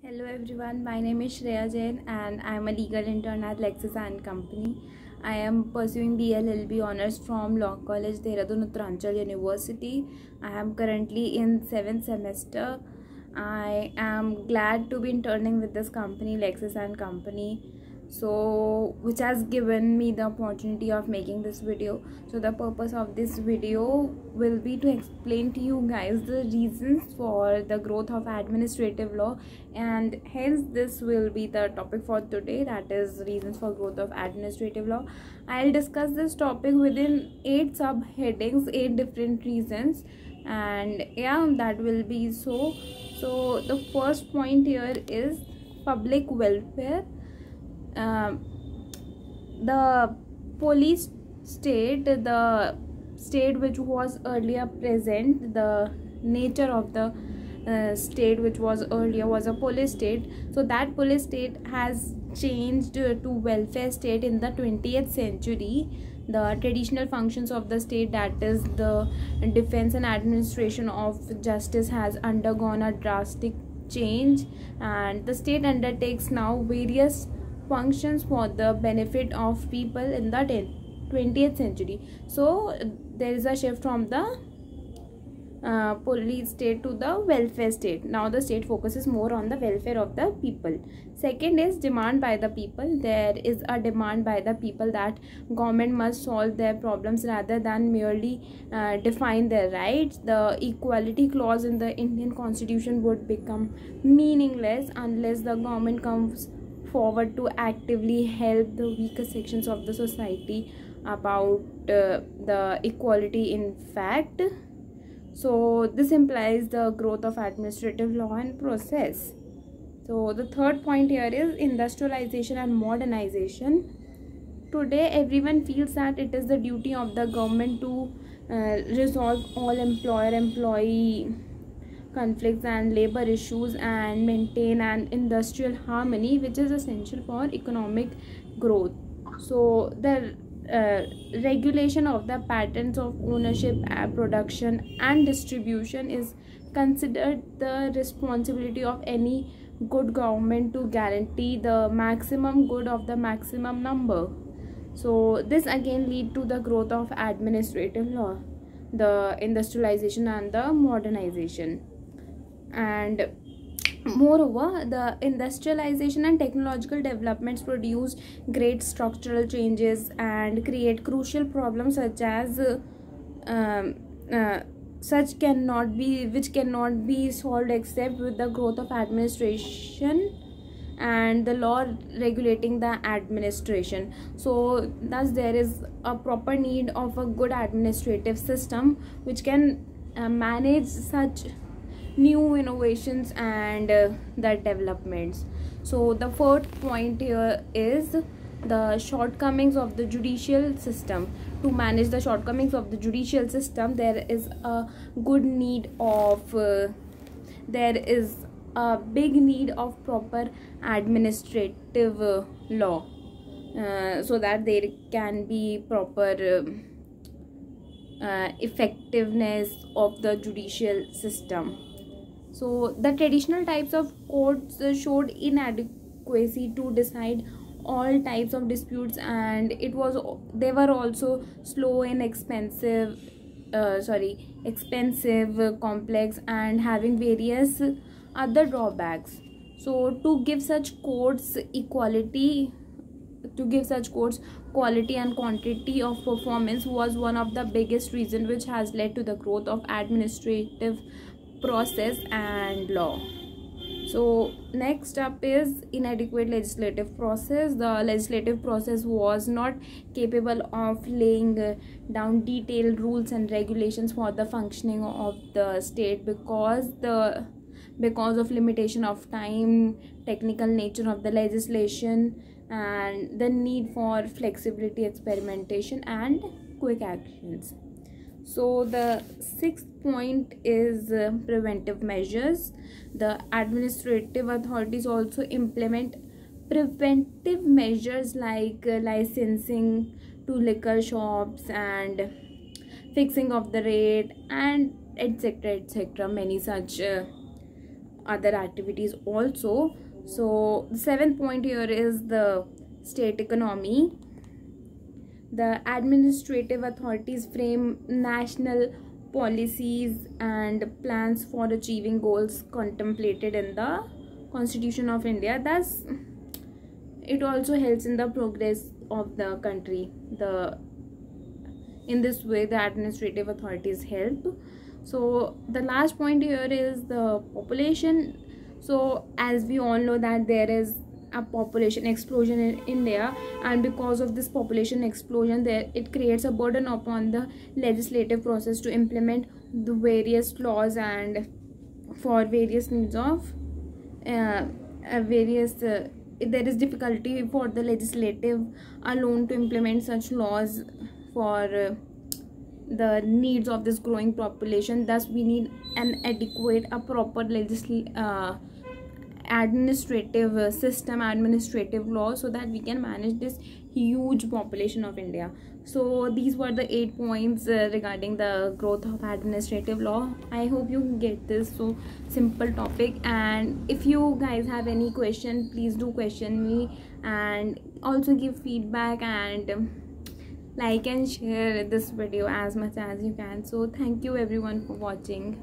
Hello everyone, my name is Shreya Jain and I am a legal intern at Lexis and Company. I am pursuing DLLB honors from Law College, Dehradun Uttaranchal University. I am currently in 7th semester. I am glad to be interning with this company, Lexis and Company, which has given me the opportunity of making this video. So the purpose of this video will be to explain to you guys the reasons for the growth of administrative law, and hence this will be the topic for today, that is reasons for growth of administrative law. I'll discuss this topic within 8 subheadings, 8 different reasons, and yeah, that will be so the first point here is public welfare. The police state, the state which was earlier present, the nature of the state which was earlier was a police state, so that police state has changed to welfare state in the 20th century. The traditional functions of the state, that is the defense and administration of justice, has undergone a drastic change, and the state undertakes now various functions for the benefit of people in the 20th century. So there is a shift from the police state to the welfare state. Now the state focuses more on the welfare of the people. Second is demand by the people. There is a demand by the people that government must solve their problems rather than merely define their rights. The equality clause in the Indian Constitution would become meaningless unless the government comes forward to actively help the weaker sections of the society about the equality in fact. So this implies the growth of administrative law and process. So the third point here is industrialization and modernization. Today everyone feels that it is the duty of the government to resolve all employer-employee conflicts and labor issues and maintain an industrial harmony, which is essential for economic growth. So the regulation of the patterns of ownership, production and distribution is considered the responsibility of any good government to guarantee the maximum good of the maximum number. So this again lead to the growth of administrative law, the industrialization and the modernization. And moreover, the industrialization and technological developments produce great structural changes and create crucial problems such as which cannot be solved except with the growth of administration and the law regulating the administration. So thus there is a proper need of a good administrative system which can manage such new innovations and the developments. So the fourth point here is the shortcomings of the judicial system. To manage the shortcomings of the judicial system, there is a big need of proper administrative law, so that there can be proper effectiveness of the judicial system. So the traditional types of courts showed inadequacy to decide all types of disputes, and they were also slow and expensive, complex, and having various other drawbacks. So to give such courts quality and quantity of performance was one of the biggest reasons which has led to the growth of administrative process and law. So next up is inadequate legislative process. The legislative process was not capable of laying down detailed rules and regulations for the functioning of the state because of limitation of time, technical nature of the legislation, and the need for flexibility, experimentation and quick actions. So the sixth point is preventive measures. The administrative authorities also implement preventive measures like licensing to liquor shops and fixing of the rate and etc. Many such other activities also. So the seventh point here is the state economy. The administrative authorities frame national policies and plans for achieving goals contemplated in the Constitution of India. Thus, it also helps in the progress of the country. In this way, the administrative authorities help. So the last point here is the population. So as we all know that there is a population explosion in India, and because of this population explosion, there it creates a burden upon the legislative process to implement the various laws and for various needs of there is difficulty for the legislative alone to implement such laws for the needs of this growing population. Thus we need an adequate, a proper administrative system, administrative law, so that we can manage this huge population of India. So these were the 8 points regarding the growth of administrative law. I hope you get this so simple topic, and if you guys have any question, please do question me, and also give feedback, and like and share this video as much as you can. So thank you everyone for watching.